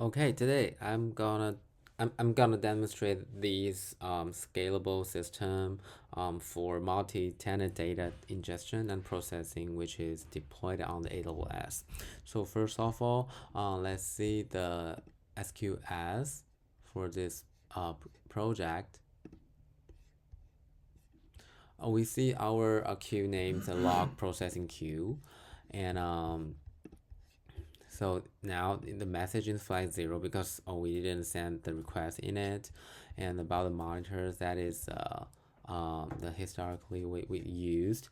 Okay, today I'm gonna demonstrate this scalable system for multi-tenant data ingestion and processing, which is deployed on the AWS. So first of all, let's see the SQS for this project. We see our queue named the log processing queue, and so now the message is flag 0 because we didn't send the request in it. And about the monitors, that is the historically we used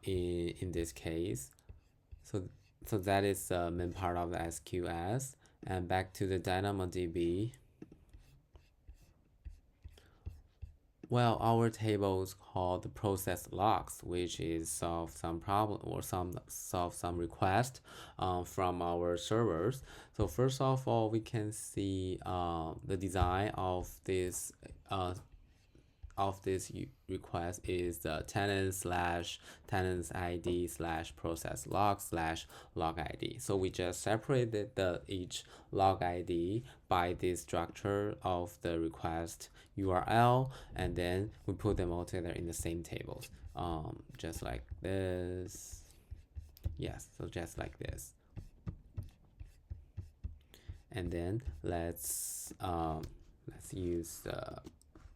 in this case. So so that is the main part of the SQS. And back to the DynamoDB. Well, our table is called the process logs, which is solve some problem or solve some request from our servers. So first of all, we can see the design uh, of this request is the tenant slash tenants ID slash process log slash log ID. So we just separated the each log ID by this structure of the request URL, and then we put them all together in the same tables, just like this. Yes, so just like this. And then let's use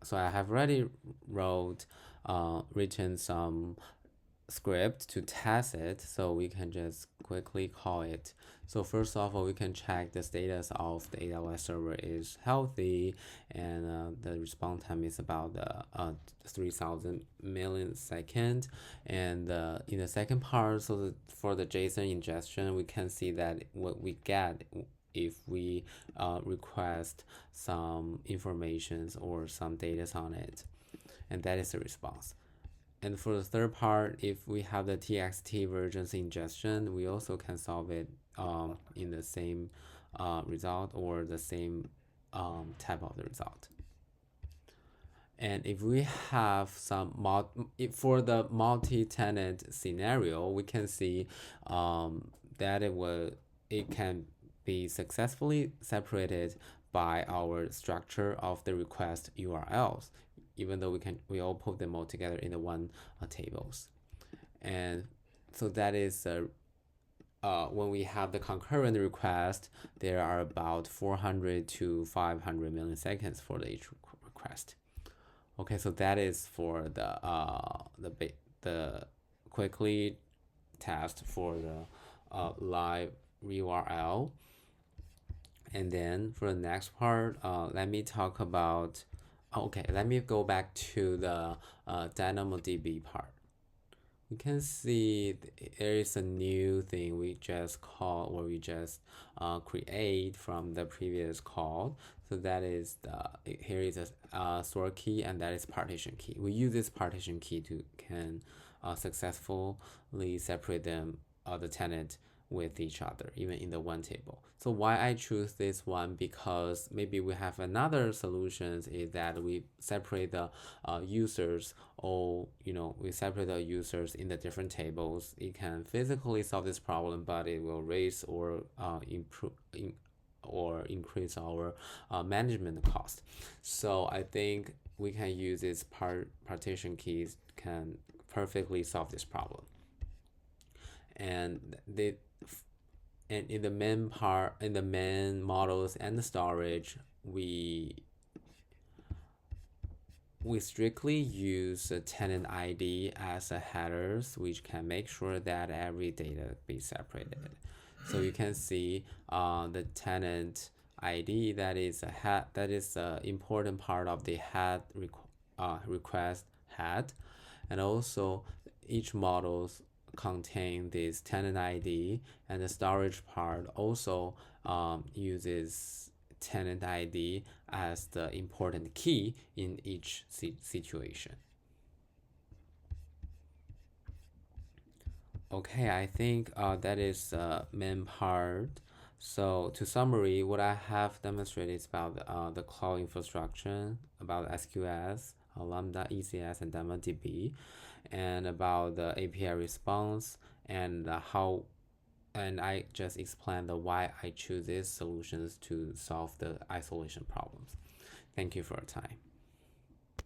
so I have already written some script to test it, so we can just quickly call it. So first of all, we can check the status of the AWS server is healthy, and the response time is about 3000 milliseconds. And in the second part, so for the JSON ingestion, we can see that what we get if we request some informations or some data on it, and that is the response. And for the third part, if we have the txt versions ingestion, we also can solve it in the same result or the same type of the result. And if we have for the multi-tenant scenario, we can see that it can be successfully separated by our structure of the request URLs, even though we all put them all together in the one tables. And so that is when we have the concurrent request, there are about 400 to 500 milliseconds for each request. Okay, so that is for the quickly test for the live URL. And then for the next part, let me talk about. Okay, let me go back to the DynamoDB part. We can see there is a new thing we just create from the previous call. So that is here is a store key, and that is partition key. We use this partition key to can successfully separate them the tenant with each other, even in the one table. So why I choose this one, because maybe we have another solutions is that we separate the users, or we separate the users in the different tables. It can physically solve this problem, but it will raise or increase our management cost. So I think we can use this partition keys can perfectly solve this problem. And in the main models and the storage, we strictly use a tenant ID as a headers, which can make sure that every data be separated. So you can see the tenant ID, that is an important part of the request head, and also each models contain this tenant ID, and the storage part also uses tenant ID as the important key in each situation. Okay, I think that is the main part. So to summary, what I have demonstrated is about the cloud infrastructure, about SQS, Lambda, ECS, and DynamoDB, and about the API response, and how and I just explained the why I choose these solutions to solve the isolation problems. Thank you for your time.